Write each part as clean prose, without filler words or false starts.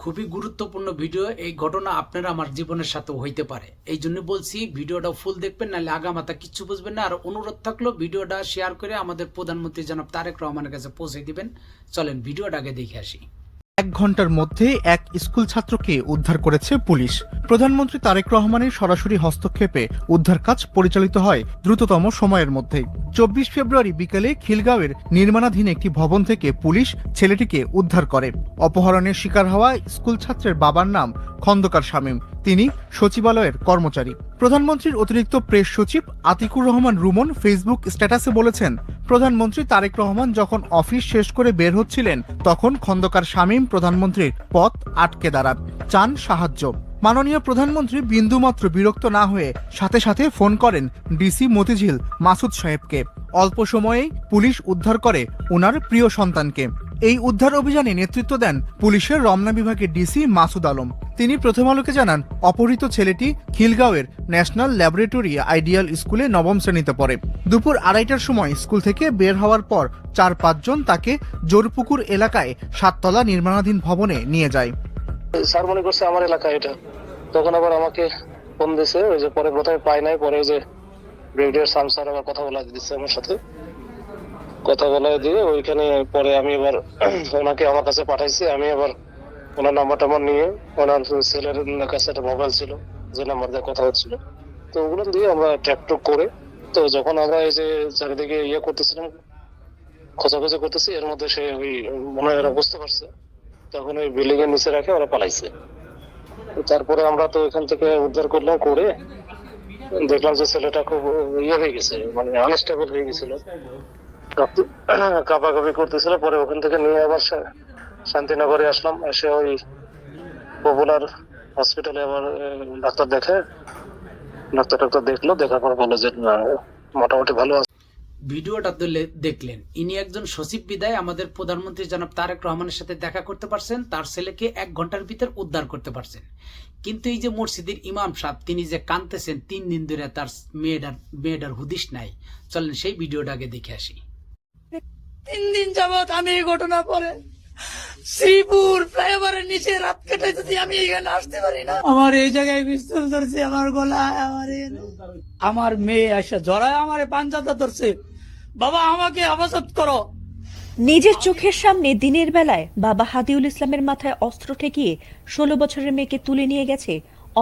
খুবই গুরুত্বপূর্ণ ভিডিও। এই ঘটনা আপনারা আমার জীবনের সাথেও হইতে পারে, এই জন্য বলছি ভিডিওটা ফুল দেখবেন, নাহলে আগামাথা কিচ্ছু বুঝবেন না। আর অনুরোধ থাকলো ভিডিওটা শেয়ার করে আমাদের প্রধানমন্ত্রী জনাব তারেক রহমানের কাছে পৌঁছে দিবেন। চলেন ভিডিওটা আগে দেখে আসি। 1 ঘন্টার মধ্যে এক স্কুল ছাত্রকে উদ্ধার করেছে পুলিশ। প্রধানমন্ত্রী তারেক রহমানের সরাসরি হস্তক্ষেপে উদ্ধার কাজ পরিচালিত হয় দ্রুততম সময়ের মধ্যেই। 24 ফেব্রুয়ারি বিকেলে খিলগাঁওয়ের নির্মাণাধীন একটি ভবন থেকে পুলিশ ছেলেটিকে উদ্ধার করে। অপহরণের শিকার হওয়া স্কুল ছাত্রের বাবার নাম খন্দকার শামীম। তিনি সচিবালয়ের কর্মচারী। প্রধানমন্ত্রীর অতিরিক্ত প্রেস সচিব আতিকুর রহমান রুমন ফেসবুক স্ট্যাটাসে বলেছেন, প্রধানমন্ত্রী তারেক রহমান যখন অফিস শেষ করে বের হচ্ছিলেন তখন খন্দকার শামীম প্রধানমন্ত্রীর পথ আটকে দাঁড়ান, চান সাহায্য। মাননীয় প্রধানমন্ত্রী বিন্দুমাত্র বিরক্ত না হয়ে সাথে সাথে ফোন করেন ডিসি মতিঝিল মাসুদ সাহেবকে। অল্প সময়েই পুলিশ উদ্ধার করে ওনার প্রিয় সন্তানকে। এই উদ্ধার অভিযানে নেতৃত্ব দেন পুলিশের রমনা বিভাগের ডিসি মাসুদ আলম। তিনি প্রথম আলোকে জানান, অপহৃত ছেলেটি খিলগাঁওয়ের ন্যাশনাল ল্যাবরেটরি আইডিয়াল স্কুলে 9ম শ্রেণীতে পড়ে। দুপুর 2:30টার সময় স্কুল থেকে বের হওয়ার পর 4-5 জন তাকে জোরপুকুর এলাকায় 7তলা নির্মাণাধীন ভবনে নিয়ে যায়। স্যার মনে করছে আমার এলাকা এটা, তখন আবার আমাকে ফোন দিছে। ওই যে পরে প্রথমে পাই নাই, পরে ওই যে ব্রিগেডিয়ার সাম স্যার আবার কথা বলা দিচ্ছে আমার সাথে, কথা বলা দিয়ে ওইখানে পরে আমি এবার ওনাকে আমার কাছে পাঠাইছি। আমি আবার ওনার নাম্বার টাম্বার নিয়ে, ওনার ছেলের কাছে একটা মোবাইল ছিল যে নাম্বার দিয়ে কথা হচ্ছিল, তো ওগুলো দিয়ে আমরা ট্র্যাক করে, তো যখন আমরা এই যে চারিদিকে ইয়ে করতেছিলাম, খোঁজাখুঁজি করতেছি, এর মধ্যে সে ওই মনে হয় বুঝতে পারছে, তখন ওই বিল্ডিং এর নিচে রেখে ওরা পালাইছে। তারপরে আমরা তো এখান থেকে উদ্ধার করলাম, করে দেখলাম যে ছেলেটা খুব ইয়ে হয়ে গেছে, মানে আনস্টেবল হয়ে গেছিল, কাঁপাকাঁপি করতেছিল। পরে ওখান থেকে নিয়ে আবার শান্তিনগরে আসলাম, এসে ওই পপুলার হসপিটালে আবার ডাক্তার ডাক্তার দেখলো, দেখার পর বললো যে মোটামুটি ভালো আছে। ভিডিওটা দেখলেন, ইনি একজন সচিব বিদায় আমাদের প্রধানমন্ত্রী জনাব তারেক রহমানের সাথে দেখা করতে পারছেন, তার ছেলেকে 1 ঘন্টার ভিতর উদ্ধার করতে পারছেন। কিন্তু এই যে মসজিদের ইমাম সাহেব, তিনি যে কাঁদতেছেন 3 দিন ধরে, তার মেয়েটার হুদিস নাই। চলেন সেই ভিডিওটা আগে দেখে আসি। 3 দিন যাবৎ আমি এই ঘটনা পরে শ্রীপুর ফ্লাইওভারের নিচে রাত কাটাইতেছি, আমি এখানে আসতে পারি না। আমার এই জায়গায় পিস্তল ধরছে, আমার গলায়, আমার মেয়ে আসা জড়ায় আমার পাঞ্জাটা ধরছে। বাবা আমাকে হেফাজত করো। নিজের চোখের সামনে দিনের বেলায় বাবা হাদিউল ইসলামের মাথায় অস্ত্র ঠেকিয়ে 16 বছরের মেয়েকে তুলে নিয়ে গেছে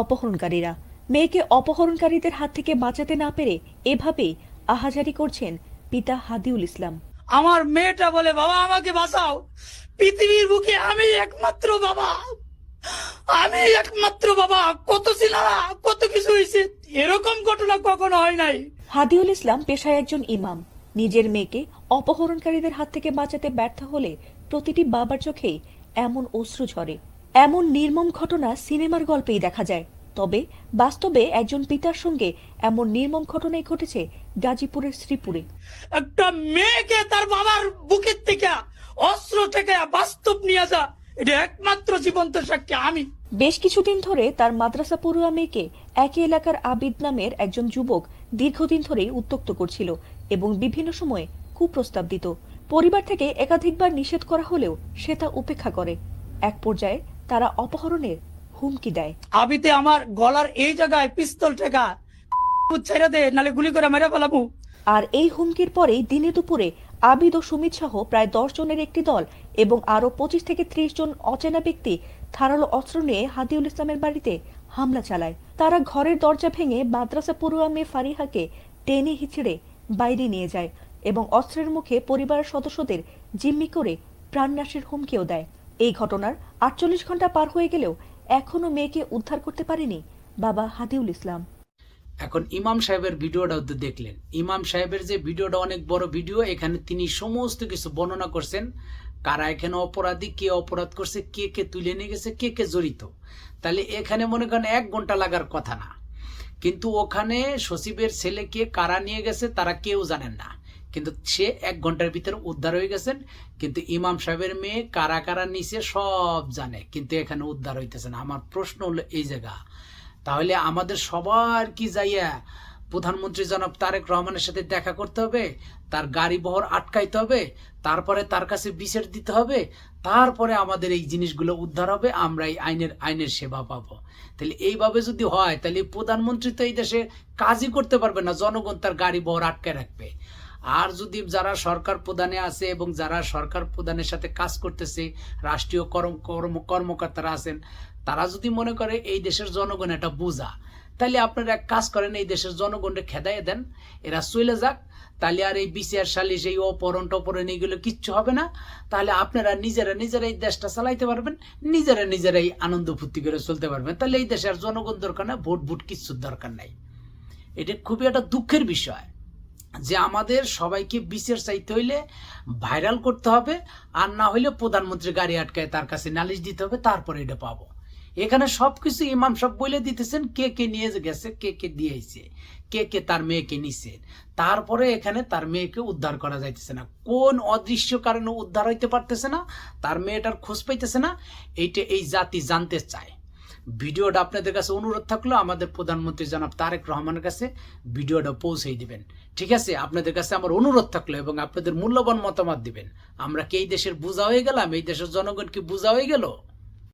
অপহরণকারীরা। মেয়েকে অপহরণকারীদের হাত থেকে বাঁচাতে না পেরে এভাবেই আহাজারি করছেন পিতা হাদিউল ইসলাম। আমার মেয়েটা বলে, বাবা আমাকে বাঁচাও, পৃথিবীর বুকে আমি একমাত্র বাবা, আমি একমাত্র বাবা। কত ছিল না, কত কিছু হয়েছে, এরকম ঘটনা কখনো হয় নাই। হাদিউল ইসলাম পেশায় একজন ইমাম। নিজের মেয়েকে অপহরণকারীদের হাত থেকে বাঁচাতে ব্যর্থ হলে প্রতিটি বাবার চোখেই এমন অশ্রু ঝরে। এমন নির্মম ঘটনা সিনেমার গল্পেই দেখা যায়, তবে বাস্তবে একজন পিতার সঙ্গে এমন নির্মম ঘটনাই ঘটেছে গাজীপুরের শ্রীপুরে। একটা মেয়েকে তার বাবার বুকের থেকে অস্ত্র থেকে বাস্তব নিয়ে যা, এটা একমাত্র জীবন্ত সাক্ষী আমি। বেশ কিছুদিন ধরে তার মাদ্রাসা পড়ুয়া মেয়েকে একই এলাকার আবিদ নামের একজন যুবক দীর্ঘদিন ধরেই উত্ত্যক্ত করছিল এবং বিভিন্ন সময়ে কুপ্রস্তাব দিত। পরিবার থেকে একাধিকবার নিষেধ করা হলেও সে তা উপেক্ষা করে। এক পর্যায়ে তারা অপহরণের হুমকি দেয়। আবিতে আমার গলার এই জায়গায় পিস্তল ঠেকা, ছেড়ে দে নালে গুলি করে মেরে ফেলাবো। আর এই হুমকির পরেই দিনে দুপুরে আবিদ ও সুমিত সহ প্রায় 10 জনের একটি দল এবং আরো 25 থেকে 30 জন অচেনা ব্যক্তি ধারালো অস্ত্র নিয়ে হাদিউল ইসলামের বাড়িতে হামলা চালায়। তারা ঘরের দরজা ভেঙে মাদ্রাসা পড়ুয়া মেয়ে ফারিহাকে টেনে হিচড়ে বাইরে নিয়ে যায় এবং অস্ত্রের মুখে পরিবারের সদস্যদের জিম্মি করে প্রাণনাশের হুমকিও দেয়। এই ঘটনার 48 ঘন্টা পার হয়ে গেলেও এখনো মেয়েকে উদ্ধার করতে পারেনি বাবা হাদিউল ইসলাম। এখন ইমাম সাহেবের ভিডিওটাও তো দেখলেন। ইমাম সাহেবের যে ভিডিওটা অনেক বড় ভিডিও, এখানে তিনি সমস্ত কিছু বর্ণনা করছেন, কারা এখানে অপরাধী, কে অপরাধ করছে, কে কে তুলে নিয়ে গেছে, কে কে জড়িত। তাহলে এখানে মনে করেন 1 ঘন্টা লাগার কথা না, কিন্তু ওখানে সচিবের ছেলেকে কারা নিয়ে গেছে তারা কেউ জানেন না, কিন্তু সে 1 ঘন্টার ভিতরে উদ্ধার হয়ে গেছেন। কিন্তু ইমাম সাহেবের মেয়ে কারা কারা নিচে সব জানে, কিন্তু এখানে উদ্ধার হইতেছে না। আমার প্রশ্ন হলো এই জায়গা, তাহলে আমাদের সবার কি যাইয়া প্রধানমন্ত্রী জনাব তারেক রহমানের সাথে দেখা করতে হবে, তার গাড়ি বহর আটকাইতে হবে, তারপরে তার কাছে বিচার দিতে হবে, তারপরে আমাদের এই জিনিসগুলো উদ্ধার হবে, আমরা এই আইনের সেবা পাবো। তাহলে এইভাবে যদি হয় তাহলে প্রধানমন্ত্রী তো এই দেশে কাজই করতে পারবে না, জনগণ তার গাড়ি বহর আটকায় রাখবে। আর যদি যারা সরকার প্রধানে আছে এবং যারা সরকার প্রধানের সাথে কাজ করতেছে, রাষ্ট্রীয় কর্মকর্তারা আছেন, তারা যদি মনে করে এই দেশের জনগণ এটা বোঝা, তাহলে আপনারা এক কাজ করেন, এই দেশের জনগণকে খেদাইয়ে দেন, এরা চলে যাক। তাহলে আর এই বিচার সালিশ, এই অপহরণ টপহরণ এইগুলো কিচ্ছু হবে না। তাহলে আপনারা নিজেরা এই দেশটা চালাইতে পারবেন, নিজেরাই আনন্দ ফুর্তি করে চলতে পারবেন। তাহলে এই দেশের জনগণ দরকার নাই, ভোট কিচ্ছুর দরকার নাই। এটা খুবই একটা দুঃখের বিষয় যে আমাদের সবাইকে বিচার চাইতে হইলে ভাইরাল করতে হবে, আর না হইলে প্রধানমন্ত্রী গাড়ি আটকায় তার কাছে নালিশ দিতে হবে, তারপরে এটা পাবো। এখানে সবকিছু ইমাম সব বলে দিতেছেন, কে নিয়ে গেছে, কে দিয়েছে, কে তার মেয়েকে নিছে, তারপরে এখানে তার মেয়েকে উদ্ধার করা যাইতেছে না। কোন অদৃশ্য কারণে উদ্ধার হইতে পারতেছে না, তার মেয়েটার খোঁজ পাইতেছে না, এইটা এই জাতি জানতে চায়। ভিডিওটা আপনাদের কাছে অনুরোধ থাকলো আমাদের প্রধানমন্ত্রী জনাব তারেক রহমানের কাছে ভিডিওটা পৌঁছে দিবেন, ঠিক আছে? আপনাদের কাছে আমার অনুরোধ থাকলো, এবং আপনাদের মূল্যবান মতামত দিবেন। আমরা কি এই দেশের বোঝা হয়ে গেলাম? এই দেশের জনগণ কি বোঝা হয়ে গেল?